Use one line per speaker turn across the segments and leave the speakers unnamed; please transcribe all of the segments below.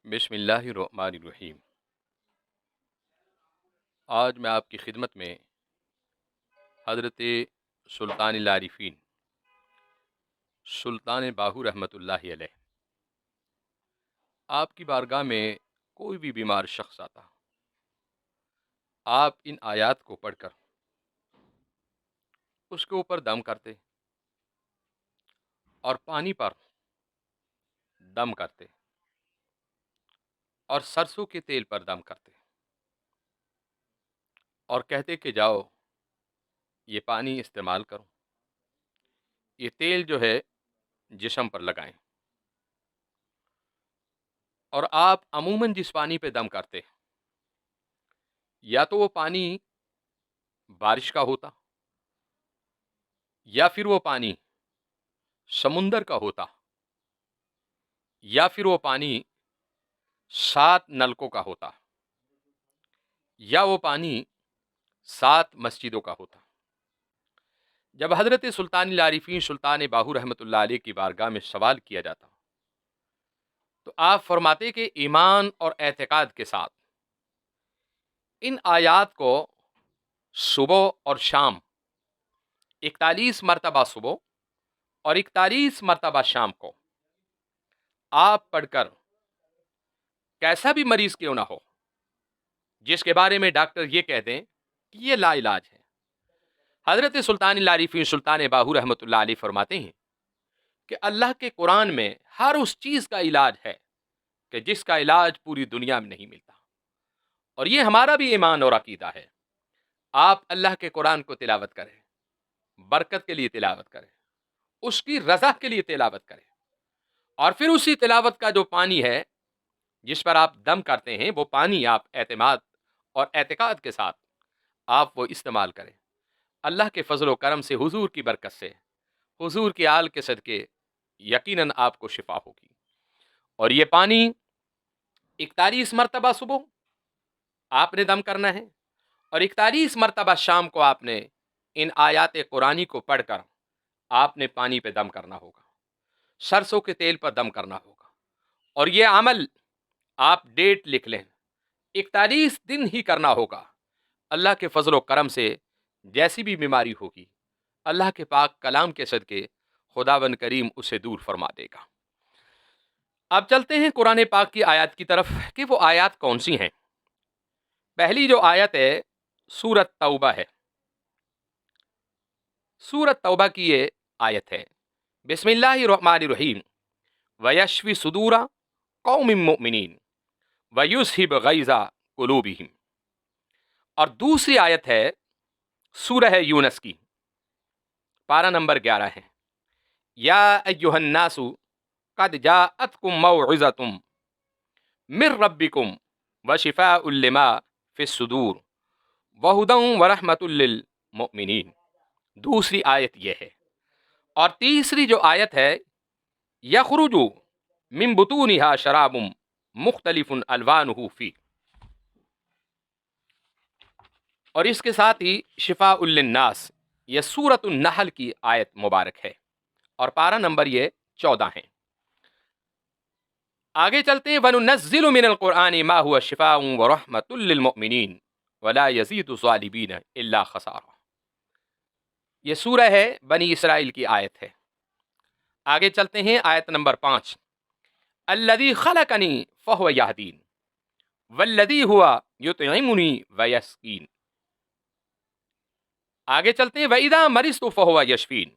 بسم اللہ الرحمن الرحیم۔ آج میں آپ کی خدمت میں حضرت سلطان العارفین سلطان باہو رحمۃ اللہ علیہ آپ کی بارگاہ میں کوئی بھی بیمار شخص آتا، آپ ان آیات کو پڑھ کر اس کے اوپر دم کرتے اور پانی پر دم کرتے اور سرسوں کے تیل پر دم کرتے اور کہتے کہ جاؤ یہ پانی استعمال کرو، یہ تیل جو ہے جسم پر لگائیں۔ اور آپ عموماً جس پانی پہ دم کرتے یا تو وہ پانی بارش کا ہوتا یا پھر وہ پانی سمندر کا ہوتا یا پھر وہ پانی 7 نلکوں کا ہوتا یا وہ پانی 7 مسجدوں کا ہوتا۔ جب حضرت سلطان العارفین سلطان باہو رحمۃ اللہ علیہ کی بارگاہ میں سوال کیا جاتا تو آپ فرماتے کہ ایمان اور اعتقاد کے ساتھ ان آیات کو صبح اور شام 41 مرتبہ صبح اور 41 مرتبہ شام کو آپ پڑھ کر کیسا بھی مریض کیوں نہ ہو، جس کے بارے میں ڈاکٹر یہ کہہ دیں کہ یہ لا علاج ہے، حضرت سلطان العارفین سلطان باہو رحمۃ اللہ علیہ فرماتے ہیں کہ اللہ کے قرآن میں ہر اس چیز کا علاج ہے کہ جس کا علاج پوری دنیا میں نہیں ملتا، اور یہ ہمارا بھی ایمان اور عقیدہ ہے۔ آپ اللہ کے قرآن کو تلاوت کریں، برکت کے لیے تلاوت کریں، اس کی رضا کے لیے تلاوت کریں، اور پھر اسی تلاوت کا جو پانی ہے جس پر آپ دم کرتے ہیں وہ پانی آپ اعتماد اور اعتقاد کے ساتھ آپ وہ استعمال کریں۔ اللہ کے فضل و کرم سے، حضور کی برکت سے، حضور کی آل کے صدقے یقیناً آپ کو شفا ہوگی۔ اور یہ پانی 41 مرتبہ صبح آپ نے دم کرنا ہے اور 41 مرتبہ شام کو آپ نے ان آیات قرآنی کو پڑھ کر آپ نے پانی پہ دم کرنا ہوگا، سرسوں کے تیل پر دم کرنا ہوگا، اور یہ عمل آپ ڈیٹ لکھ لیں، 41 دن ہی کرنا ہوگا۔ اللہ کے فضل و کرم سے جیسی بھی بیماری ہوگی اللہ کے پاک کلام کے صدقے خداوند کریم اسے دور فرما دے گا۔ اب چلتے ہیں قرآن پاک کی آیات کی طرف کہ وہ آیات کون سی ہیں۔ پہلی جو آیت ہے سورۃ توبہ ہے، سورۃ توبہ کی یہ آیت ہے، بسم اللہ الرحمن الرحیم، وَيَشْفِ صُدُورَ قَوْمٍ مُؤْمِنِينَ وَيُذْهِبْ غَيْظَ قُلُوبِهِمْ۔ اور دوسری آیت ہے سورہ یونس کی، پارہ نمبر 11 ہے، یا ایھا الناس قد جاءتکم موعظۃ من ربکم وشفاء لما فی الصدور وہدی ورحمۃ للمؤمنین۔ دوسری آیت یہ ہے، اور تیسری جو آیت ہے یخرج من بطونها شراب مختلف الوانہ فیہ، اور اس کے ساتھ ہی شفاء للناس، یہ سورۃ النحل کی آیت مبارک ہے اور پارہ نمبر یہ 14 ہے۔ آگے چلتے ہیں، وَنُنَزِّلُ مِنَ الْقُرْآنِ مَا هُوَ شِفَاءٌ وَرَحْمَةٌ لِّلْمُؤْمِنِينَ وَلَا يَزِيدُ الظَّالِمِينَ إِلَّا خَسَارًا۔ یہ سورہ ہے بنی اسرائیل کی آیت ہے۔ آگے چلتے ہیں آیت نمبر 5، الَّذِي خَلَقَنِي فَهُوَ يَهْدِينِ وَالَّذِي هُوَ يُطْعِمُنِي وَيَسْقِينِ۔ آگے چلتے ہیں، وَإِذَا مَرِضْتُ فَهُوَ يَشْفِينِ۔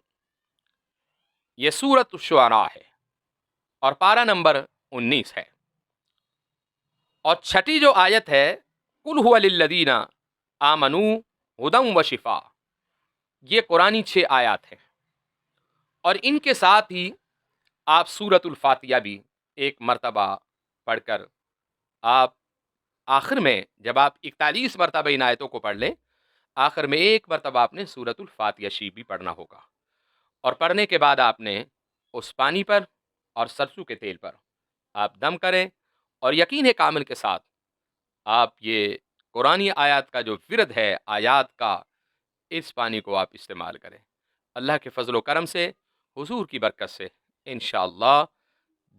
یہ سورۃ الشعراء ہے اور پارہ نمبر 19 ہے۔ اور چھٹی جو آیت ہے، قُلْ هُوَ لِلَّذِينَ آمَنُوا هُدًى وَشِفَاءً، یہ قرآنی 6 آیات ہیں، اور ان کے ساتھ ہی آپ سورۃ الفاتحہ بھی ایک مرتبہ پڑھ کر آپ آخر میں جب آپ 41 مرتبہ ان آیتوں کو پڑھ لیں، آخر میں ایک مرتبہ آپ نے سورۃ الفاتحہ شریف بھی پڑھنا ہوگا، اور پڑھنے کے بعد آپ نے اس پانی پر اور سرسوں کے تیل پر آپ دم کریں، اور یقین کامل کے ساتھ آپ یہ قرآنی آیات کا جو ورد ہے آیات کا، اس پانی کو آپ استعمال کریں۔ اللہ کے فضل و کرم سے، حضور کی برکت سے انشاءاللہ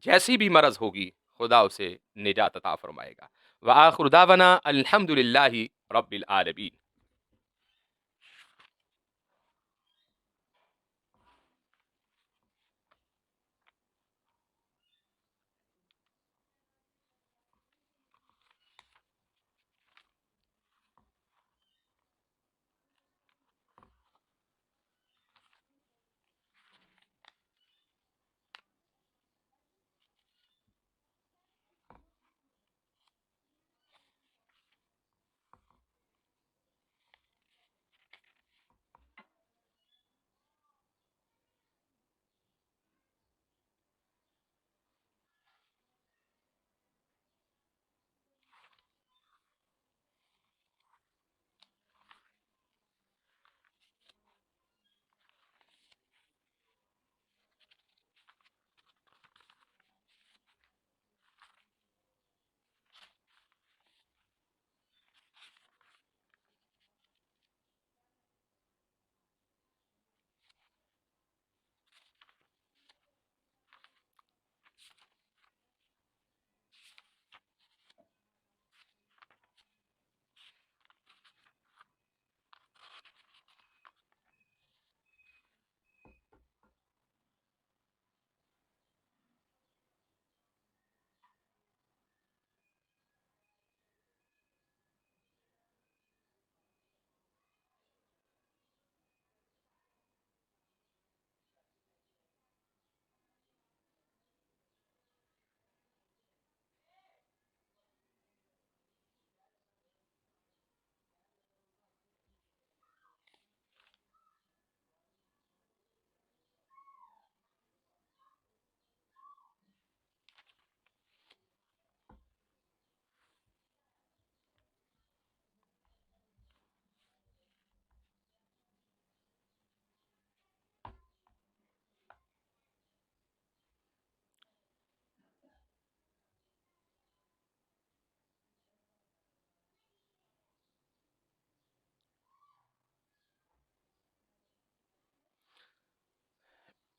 جیسی بھی مرض ہوگی خدا اسے نجات عطا فرمائے گا۔ وآخر دعوانا الحمدللہ رب العالمین۔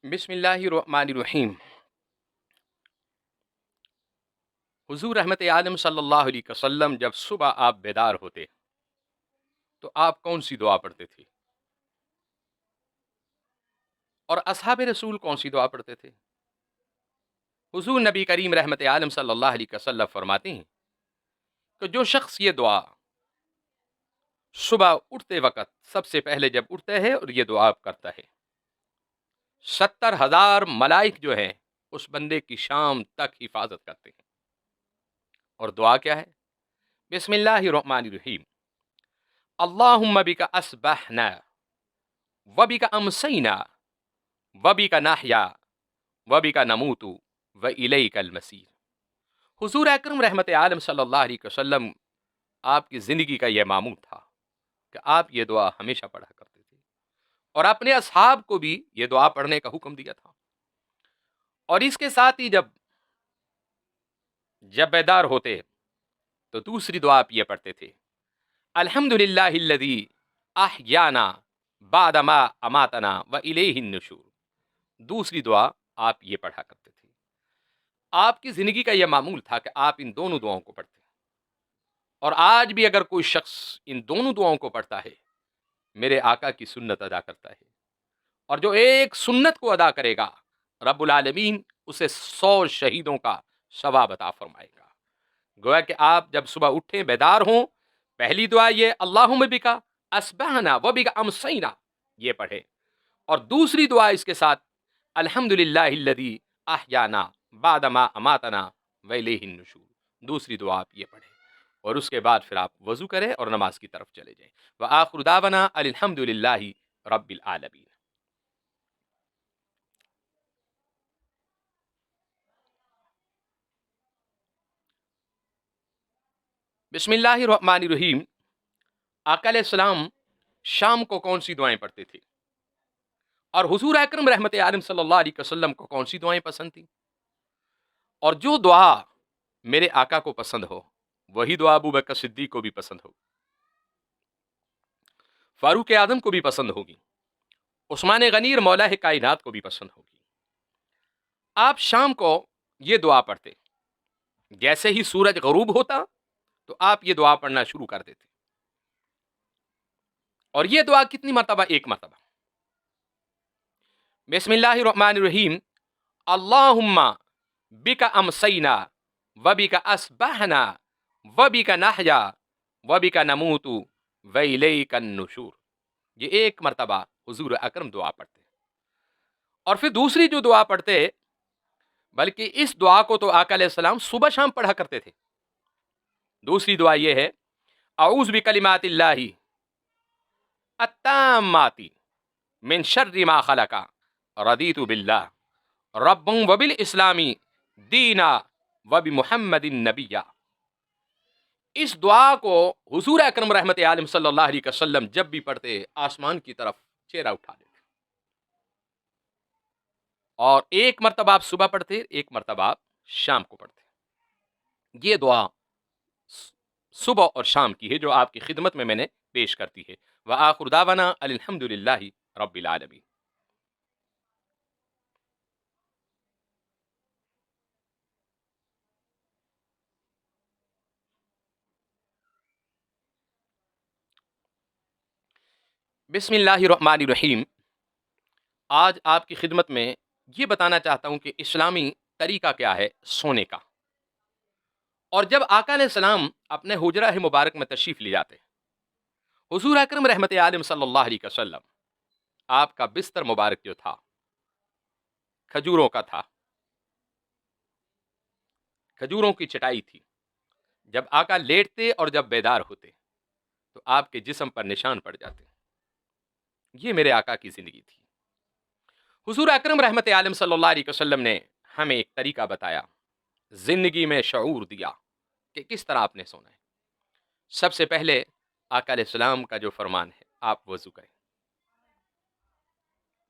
بسم اللہ الرحمن الرحیم۔ حضور رحمت عالم صلی اللہ علیہ وسلم جب صبح آپ بیدار ہوتے تو آپ کون سی دعا پڑھتے تھے؟ اور اصحاب رسول کون سی دعا پڑھتے تھے؟ حضور نبی کریم رحمت عالم صلی اللہ علیہ وسلم فرماتے ہیں کہ جو شخص یہ دعا صبح اٹھتے وقت سب سے پہلے جب اٹھتا ہے اور یہ دعا کرتا ہے، 70,000 ملائک جو ہیں اس بندے کی شام تک حفاظت کرتے ہیں۔ اور دعا کیا ہے؟ بسم اللہ الرحمن الرحیم۔ اللہم بک اصبحنا وبک امسینا وبک نحیا وبک نموت والیک المصیر۔ حضور اکرم رحمت عالم صلی اللہ علیہ وسلم آپ کی زندگی کا یہ معمول تھا کہ آپ یہ دعا ہمیشہ پڑھا کرتے تھے، اور اپنے اصحاب کو بھی یہ دعا پڑھنے کا حکم دیا تھا۔ اور اس کے ساتھ ہی جب بیدار ہوتے تو دوسری دعا آپ یہ پڑھتے تھے، الحمدللہ الذی احیانا بعد ما اماتنا والیہ النشور۔ دوسری دعا آپ یہ پڑھا کرتے تھے۔ آپ کی زندگی کا یہ معمول تھا کہ آپ ان دونوں دعاؤں کو پڑھتے ہیں، اور آج بھی اگر کوئی شخص ان دونوں دعاؤں کو پڑھتا ہے میرے آقا کی سنت ادا کرتا ہے، اور جو ایک سنت کو ادا کرے گا رب العالمین اسے 100 شہیدوں کا ثواب عطا فرمائے گا۔ گویا کہ آپ جب صبح اٹھیں بیدار ہوں، پہلی دعا یہ اللہم بکا اصبحنا وبک امسینا یہ پڑھے، اور دوسری دعا اس کے ساتھ الحمدللہ الذی احیانا بعد ما اماتنا والیہ النشور، دوسری دعا آپ یہ پڑھیں، اور اس کے بعد پھر آپ وضو کریں اور نماز کی طرف چلے جائیں۔ وآخر دعوانا الحمدللہ رب العالمین۔ بسم اللہ الرحمن الرحیم۔ آقا علیہ السلام شام کو کون سی دعائیں پڑھتے تھے، اور حضور اکرم رحمت عالم صلی اللہ علیہ وسلم کو کون سی دعائیں پسند تھیں؟ اور جو دعا میرے آقا کو پسند ہو وہی دعا ابو بکر صدیق کو بھی پسند ہو، فاروق اعظم کو بھی پسند ہوگی، عثمان غنی اور مولا کائنات کو بھی پسند ہوگی۔ آپ شام کو یہ دعا پڑھتے، جیسے ہی سورج غروب ہوتا تو آپ یہ دعا پڑھنا شروع کر دیتے، اور یہ دعا کتنی مرتبہ؟ ایک مرتبہ۔ بسم اللہ الرحمن الرحیم، اللہم بک امسینا وبک اصبحنا وبک نحیا وبک نموت والیک النشور۔ یہ ایک مرتبہ حضور اکرم دعا پڑھتے، اور پھر دوسری جو دعا پڑھتے، بلکہ اس دعا کو تو آقا علیہ السلام صبح شام پڑھا کرتے تھے۔ دوسری دعا یہ ہے، اعوذ بکلمات اللہ التامات من شر ما خلق رضیت باللہ رب وبالاسلام دینا وبمحمد نبیا۔ اس دعا کو حضور اکرم رحمت عالم صلی اللہ علیہ وسلم جب بھی پڑھتے، آسمان کی طرف چہرہ اٹھا دیتے، اور ایک مرتبہ آپ صبح پڑھتے، ایک مرتبہ آپ شام کو پڑھتے۔ یہ دعا صبح اور شام کی ہے جو آپ کی خدمت میں نے پیش کرتی ہے۔ وآخر دعوانا الحمد للہ رب العالمین۔ بسم اللہ الرحمن الرحیم۔ آج آپ کی خدمت میں یہ بتانا چاہتا ہوں کہ اسلامی طریقہ کیا ہے سونے کا۔ اور جب آقا علیہ السلام اپنے حجرہ مبارک میں تشریف لے جاتے، حضور اکرم رحمت عالم صلی اللہ علیہ وسلم، آپ کا بستر مبارک جو تھا کھجوروں کا تھا، کھجوروں کی چٹائی تھی۔ جب آقا لیٹتے اور جب بیدار ہوتے تو آپ کے جسم پر نشان پڑ جاتے۔ یہ میرے آقا کی زندگی تھی۔ حضور اکرم رحمت عالم صلی اللہ علیہ وسلم نے ہمیں ایک طریقہ بتایا، زندگی میں شعور دیا کہ کس طرح آپ نے سونا ہے۔ سب سے پہلے آقا علیہ السلام کا جو فرمان ہے، آپ وضو کریں،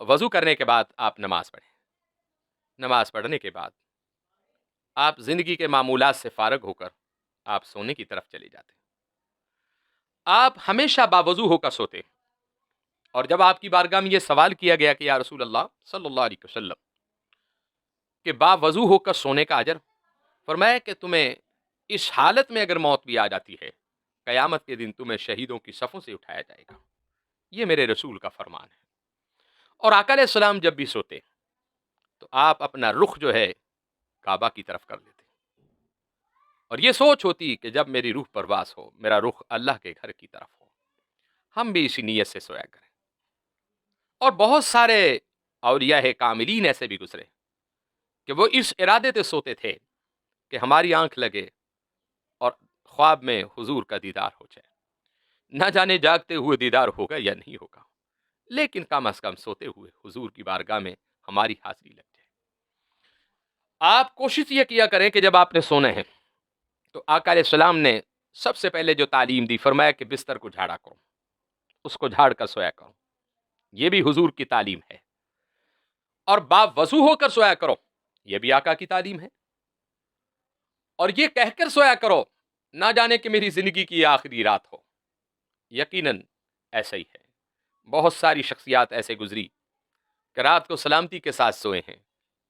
وضو کرنے کے بعد آپ نماز پڑھیں، نماز پڑھنے کے بعد آپ زندگی کے معمولات سے فارغ ہو کر آپ سونے کی طرف چلے جاتے۔ آپ ہمیشہ باوضو ہو کر سوتے، اور جب آپ کی بارگاہ میں یہ سوال کیا گیا کہ یا رسول اللہ صلی اللہ علیہ وسلم کہ باوضو ہو کر سونے کا اجر، فرمایا کہ تمہیں اس حالت میں اگر موت بھی آ جاتی ہے، قیامت کے دن تمہیں شہیدوں کی صفوں سے اٹھایا جائے گا۔ یہ میرے رسول کا فرمان ہے۔ اور آقا علیہ السلام جب بھی سوتے تو آپ اپنا رخ جو ہے کعبہ کی طرف کر لیتے، اور یہ سوچ ہوتی کہ جب میری روح پرواز ہو، میرا رخ اللہ کے گھر کی طرف ہو۔ ہم بھی اسی نیت سے سویا کریں۔ اور بہت سارے اولیاء کاملین ایسے بھی گزرے کہ وہ اس ارادے سے سوتے تھے کہ ہماری آنکھ لگے اور خواب میں حضور کا دیدار ہو جائے۔ نہ جانے جاگتے ہوئے دیدار ہوگا یا نہیں ہوگا، لیکن کم از کم سوتے ہوئے حضور کی بارگاہ میں ہماری حاضری لگ جائے۔ آپ کوشش یہ کیا کریں کہ جب آپ نے سونا ہے تو آقا علیہ السلام نے سب سے پہلے جو تعلیم دی، فرمایا کہ بستر کو جھاڑا کرو، اس کو جھاڑ کر سویا کرو۔ یہ بھی حضور کی تعلیم ہے۔ اور باوضو ہو کر سویا کرو، یہ بھی آقا کی تعلیم ہے۔ اور یہ کہہ کر سویا کرو، نہ جانے کہ میری زندگی کی یہ آخری رات ہو۔ یقیناً ایسا ہی ہے۔ بہت ساری شخصیات ایسے گزری کہ رات کو سلامتی کے ساتھ سوئے ہیں،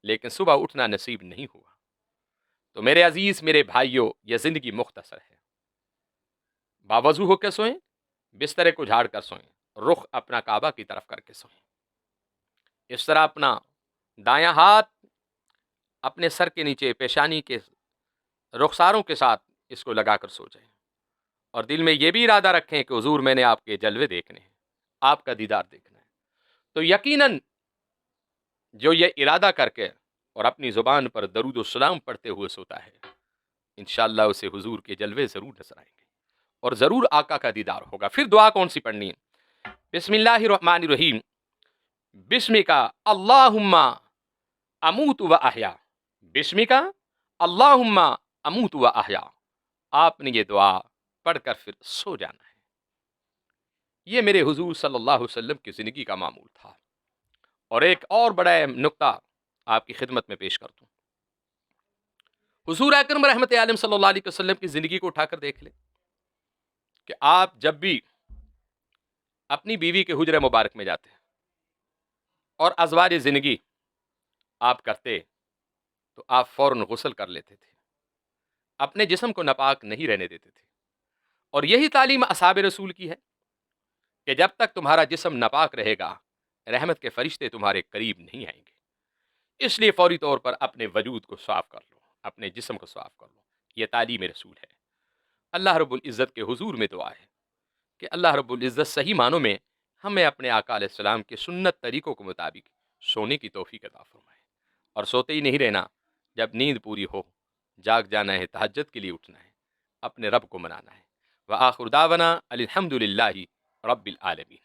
لیکن صبح اٹھنا نصیب نہیں ہوا۔ تو میرے عزیز، میرے بھائیوں، یہ زندگی مختصر ہے۔ باوضو ہو کے سوئیں، بسترے کو جھاڑ کر سوئیں، رخ اپنا کعبہ کی طرف کر کے سوئیں۔ اس طرح اپنا دایاں ہاتھ اپنے سر کے نیچے پیشانی کے رخساروں کے ساتھ اس کو لگا کر سو جائیں، اور دل میں یہ بھی ارادہ رکھیں کہ حضور میں نے آپ کے جلوے دیکھنے ہیں، آپ کا دیدار دیکھنا ہے۔ تو یقیناً جو یہ ارادہ کر کے اور اپنی زبان پر درود و سلام پڑھتے ہوئے سوتا ہے، انشاءاللہ اسے حضور کے جلوے ضرور نظر آئیں گے اور ضرور آقا کا دیدار ہوگا۔ پھر دعا کون سی پڑھنی ہے؟ بسم اللہ الرحمن الرحیم، بسمکا اللہم اموت و احیا، بسمکا اللہم اموت و احیا۔ آپ نے یہ دعا پڑھ کر پھر سو جانا ہے۔ یہ میرے حضور صلی اللہ علیہ وسلم کی زندگی کا معمول تھا۔ اور ایک اور بڑا نقطہ آپ کی خدمت میں پیش کرتا ہوں۔ حضور اکرم رحمت عالم صلی اللہ علیہ وسلم کی زندگی کو اٹھا کر دیکھ لیں کہ آپ جب بھی اپنی بیوی کے حجرہ مبارک میں جاتے اور ازواج زندگی آپ کرتے تو آپ فوراً غسل کر لیتے تھے، اپنے جسم کو ناپاک نہیں رہنے دیتے تھے، اور یہی تعلیم اصحاب رسول کی ہے کہ جب تک تمہارا جسم ناپاک رہے گا، رحمت کے فرشتے تمہارے قریب نہیں آئیں گے۔ اس لیے فوری طور پر اپنے وجود کو صاف کر لو، اپنے جسم کو صاف کر لو، یہ تعلیم رسول ہے۔ اللہ رب العزت کے حضور میں دعا ہے کہ اللہ رب العزت صحیح معنوں میں ہمیں اپنے آقا علیہ السلام کے سنت طریقوں کے مطابق سونے کی توفیق عطا فرمائے، اور سوتے ہی نہیں رہنا، جب نیند پوری ہو جاگ جانا ہے، تہجد کے لیے اٹھنا ہے، اپنے رب کو منانا ہے۔ وآخر دعوانا الحمد للہ رب العالمین۔